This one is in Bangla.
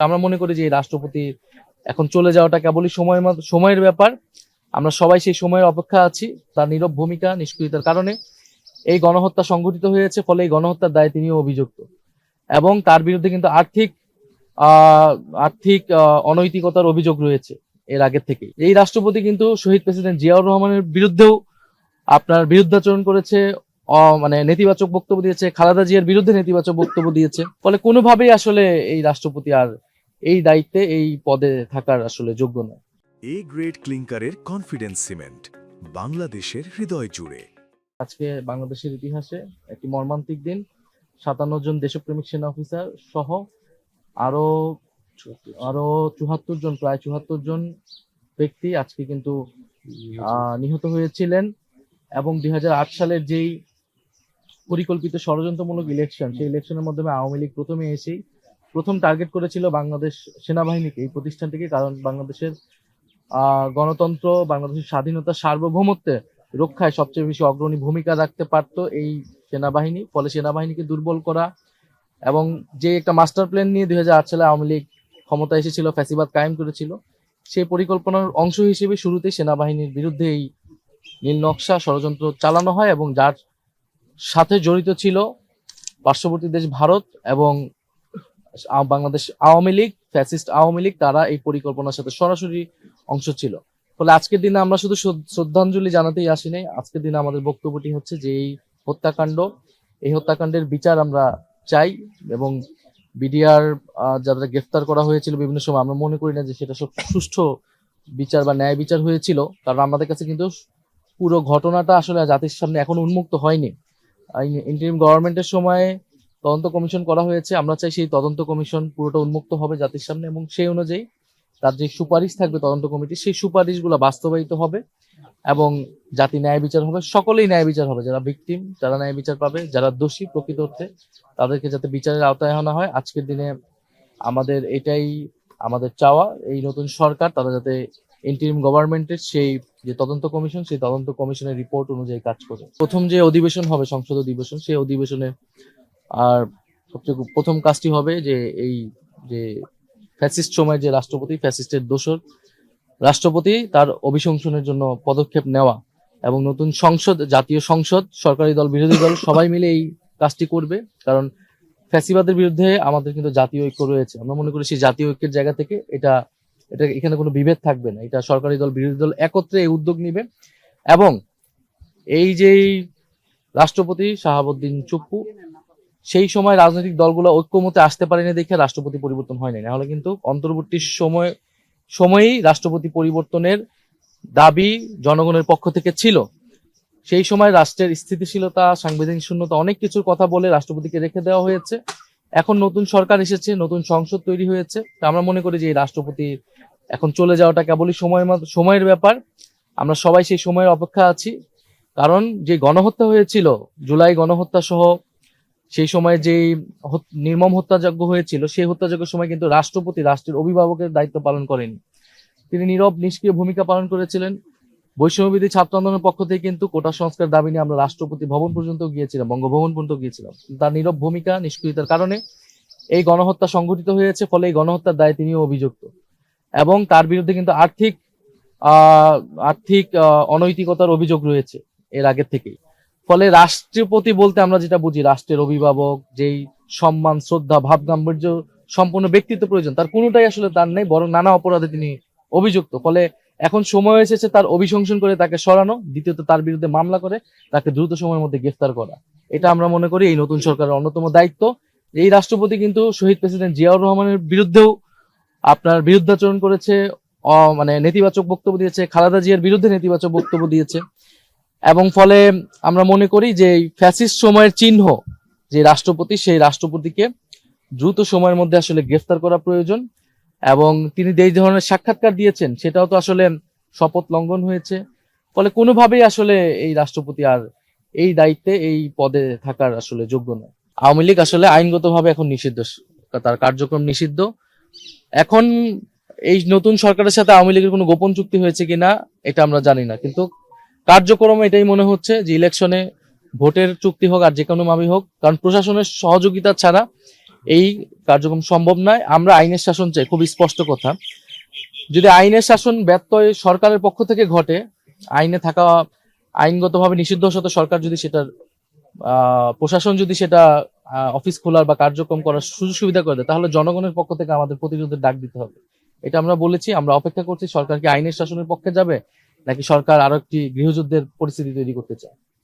আমরা মনে করি যে এই রাষ্ট্রপতি এখন চলে যাওয়াটা কেবলই সময়ের ব্যাপার। আমরা সবাই সেই সময়ের অপেক্ষা আছি। তার নীরব ভূমিকা নিষ্ক্রিয়তার কারণে এই গণহত্যা সংঘটিত হয়েছে, ফলে এই গণহত্যার দায়ে তিনিও অভিযুক্ত এবং তার বিরুদ্ধে কিন্তু আর্থিক অনৈতিকতার অভিযোগ রয়েছে এর আগে থেকে। এই রাষ্ট্রপতি কিন্তু শহীদ প্রেসিডেন্ট জিয়াউর রহমানের বিরুদ্ধেও আপনার বিরুদ্ধাচরণ করেছে, মানে নেতিবাচক বক্তব্য দিয়েছে, খালেদা জিয়ার বিরুদ্ধে নেতিবাচক বক্তব্য দিয়েছে। ফলে কোনোভাবেই আসলে এই রাষ্ট্রপতি আর এই দায়িত্বে এই পদে থাকার আসলে যোগ্য নয়। এ গ্রেড ক্লিংকারের কনফিডেন্স সিমেন্ট বাংলাদেশের হৃদয় জুড়ে। আজকে বাংলাদেশের ইতিহাসে একটি মর্মান্তিক দিন। 57 জন দেশপ্রেমিক সেনা অফিসার সহ আরো আরো 74 জন ব্যক্তি আজকে কিন্তু নিহত হয়েছিলেন এবং 2008 সালের যেই পরিকল্পিত ষড়যন্ত্রমূলক ইলেকশন, সেই ইলেকশনের মাধ্যমে আওয়ামী লীগ প্রথম টার্গেট করেছিল বাংলাদেশ সেনাবাহিনীকে, এই প্রতিষ্ঠানটিকে। কারণ বাংলাদেশের গণতন্ত্র, বাংলাদেশের স্বাধীনতা, সার্বভৌমত্বে রক্ষায় সবচেয়ে বেশি অগ্রণী ভূমিকা রাখতে পারত এই সেনাবাহিনী। ফলে সেনাবাহিনীকে দুর্বল করা এবং যে একটা মাস্টার প্ল্যান নিয়ে 2008 সালে আওয়ামী লীগ ক্ষমতা এসেছিল, ফ্যাসিবাদ কায়েম করেছিল, সেই পরিকল্পনার অংশ হিসেবে শুরুতেই সেনাবাহিনীর বিরুদ্ধে এই নীল নকশা ষড়যন্ত্র চালানো হয় এবং যার সাথে জড়িত ছিল পার্শ্ববর্তী দেশ ভারত এবং বাংলাদেশ আওয়ামী লীগ, ফ্যাসিস্ট আওয়ামী লীগ, তারা এই পরিকল্পনার সাথে সরাসরি অংশ ছিল। ফলে আজকের দিনে আমরা শুধু শ্রদ্ধাঞ্জলি জানাতেই আসি নাই। আজকের দিনে আমাদের বক্তব্যটি হচ্ছে যে এই হত্যাকাণ্ডের বিচার আমরা চাই এবং বিডিআর যারা গ্রেফতার করা হয়েছিল বিভিন্ন সময়, আমরা মনে করি না যে সেটা সব সুষ্ঠু বিচার বা ন্যায় বিচার হয়েছিল। কারণ আমাদের কাছে কিন্তু পুরো ঘটনাটা আসলে জাতির সামনে এখন উন্মুক্ত হয়নি। ইন্টারিম গভর্নমেন্টের সময়ে তদন্ত কমিশন করা হয়েছে। আমরা চাই সেই তদন্ত কমিশন পুরোটা উন্মুক্ত হবে জাতির সামনে এবং সেই অনুযায়ী তার যে সুপারিশ থাকবে তদন্ত কমিটি, সেই সুপারিশগুলো বাস্তবায়িত হবে এবং জাতি ন্যায় বিচার হবে, সকলেই ন্যায় বিচার হবে। যারা ভিকটিম তারা ন্যায় বিচার পাবে, যারা দোষী প্রকৃত অর্থে তাদেরকে যাতে বিচারের আওতায় আনা হয়। আজকের দিনে আমাদের এটাই আমাদের চাওয়া, এই নতুন সরকার তারা যাতে ইন্টারিম গভর্নমেন্টের সেই যে তদন্ত কমিশন, সেই তদন্ত কমিশনের রিপোর্ট অনুযায়ী কাজ করে। প্রথম যে অধিবেশন হবে, সংসদ অধিবেশন, সেই অধিবেশনে আর সবচেয়ে প্রথম কাজটি হবে যে এই যে ফ্যাসিস্ট সময়ের যে রাষ্ট্রপতি, ফ্যাসিস্টের দোসর রাষ্ট্রপতি, তার অভিশংসনের জন্য পদক্ষেপ নেওয়া এবং নতুন সংসদ, জাতীয় সংসদ, সরকারি দল, বিরোধী দল সবাই মিলে এই কাজটি করবে। কারণ ফ্যাসিবাদের বিরুদ্ধে আমাদের কিন্তু জাতীয় ঐক্য রয়েছে। আমরা মনে করি সেই জাতীয় ঐক্যের জায়গা থেকে এটা এখানে কোনো বিভেদ থাকবে না। এটা সরকারি দল, বিরোধী দল একত্রে এই উদ্যোগ নিবে এবং এই যে রাষ্ট্রপতি শাহাবুদ্দিন চুপ্পু, সেই সময় রাজনৈতিক দলগুলো ঐক্যমতে আসতে পারেনি দেখে রাষ্ট্রপতি পরিবর্তন হয়নি। নাহলে কিন্তু অন্তর্বর্তী সময়েই রাষ্ট্রপতি পরিবর্তনের দাবি জনগণের পক্ষ থেকে ছিল। সেই সময় রাষ্ট্রের স্থিতিশীলতা, সাংবিধানিক শূন্যতা, অনেক কিছুর কথা বলে রাষ্ট্রপতিকে রেখে দেওয়া হয়েছে। এখন নতুন সরকার এসেছে, নতুন সংসদ তৈরি হয়েছে। আমরা মনে করি যে এই রাষ্ট্রপতি এখন চলে যাওয়াটা কেবলই সময়ের ব্যাপার। আমরা সবাই সেই সময়ের অপেক্ষা আছি। কারণ যে গণহত্যা হয়েছিল, জুলাই গণহত্যা সহ সেই সময় যে নির্মম হত্যাযজ্ঞ হয়েছিল, সেই হত্যাযজ্ঞের সময় কিন্তু রাষ্ট্রপতি রাষ্ট্রের অভিভাবকের দায়িত্ব পালন করেনি। তিনি নীরব নিষ্ক্রিয় ভূমিকা পালন করেছিলেন। বৈষম্যবিরোধী ছাত্র আন্দোলনের পক্ষ থেকে কিন্তু কোটা সংস্কার দাবি নিয়ে আমরা রাষ্ট্রপতি ভবন পর্যন্ত গিয়েছিলাম, বঙ্গভবন পর্যন্ত গিয়েছিলাম। তার নীরব ভূমিকা নিষ্ক্রিয়তার কারণে এই গণহত্যা সংঘটিত হয়েছে। ফলে এই গণহত্যার দায়ে তিনিও অভিযুক্ত এবং তার বিরুদ্ধে কিন্তু আর্থিক অনৈতিকতার অভিযোগ রয়েছে এর আগে থেকেই। ফলে রাষ্ট্রপতি বলতে আমরা যেটা বুঝি, রাষ্ট্রের অভিভাবক, যেই সম্মান, শ্রদ্ধা, ভাব গাম্ভীর্য সম্পূর্ণ ব্যক্তিত্ব প্রয়োজন, তার কোনোটাই আসলে তার নেই, বরং নানা অপরাধে তিনি অভিযুক্ত। ফলে এখন সময় এসেছে তার অভিশংসন করে তাকে সরানো, দ্বিতীয়ত তার বিরুদ্ধে মামলা করে তাকে দ্রুত সময়ের মধ্যে গ্রেফতার করা। এটা আমরা মনে করি এই নতুন সরকারের অন্যতম দায়িত্ব। এই রাষ্ট্রপতি কিন্তু শহীদ প্রেসিডেন্ট জিয়াউর রহমানের বিরুদ্ধেও বিরুদ্ধাচরণ করেছে, মানে নেতিবাচক বক্তব্য দিয়েছে, খালেদা জিয়ার বিরুদ্ধে নেতিবাচক বক্তব্য দিয়েছে এবং ফলে আমরা মনে করি যে ফ্যাসিস্ট সময়ের চিহ্ন যে রাষ্ট্রপতি, সেই রাষ্ট্রপতিকে দ্রুত সময়ের মধ্যে আসলে গ্রেফতার করা প্রয়োজন। এবং তিনি যে ধরনের সাক্ষাৎকার দিয়েছেন সেটাও তো আসলে শপথ লঙ্ঘন হয়েছে। ফলে কোনোভাবেই আসলে এই রাষ্ট্রপতি আর এই দায়িত্বে এই পদে থাকার আসলে যোগ্য নয়। আওয়ামী লীগ আসলে আইনগতভাবে এখন নিষিদ্ধ, তার কার্যক্রম নিষিদ্ধ। এখন এই নতুন সরকারের সাথে আওয়ামী লীগের কোনো গোপন চুক্তি হয়েছে কিনা এটা আমরা জানি না, কিন্তু কার্যক্রমে এটাই মনে হচ্ছে যে ইলেকশনে ভোটের চুক্তি হোক আর যে কোনো ভাবেই হোক, কারণ প্রশাসনের সহযোগিতা ছাড়া এই কার্যক্রম সম্ভব নয়। আমরা আইনের শাসন চাই, খুব স্পষ্ট কথা। যদি আইনের শাসন ব্যত্যয় সরকারের পক্ষ থেকে ঘটে, আইনে থাকা আইনগতভাবে নিষিদ্ধ সাথে সরকার যদি সেটার প্রশাসন যদি সেটা অফিস খোলার বা কার্যক্রম করার সুযোগ সুবিধা করে দেয়, তাহলে জনগণের পক্ষ থেকে আমাদের প্রতিরোধের ডাক দিতে হবে। এটা আমরা বলেছি। আমরা অপেক্ষা করছি সরকার কি আইনের শাসনের পক্ষে যাবে, নাকি সরকার আরো একটি গৃহযুদ্ধের পরিস্থিতি তৈরি করতে চায়।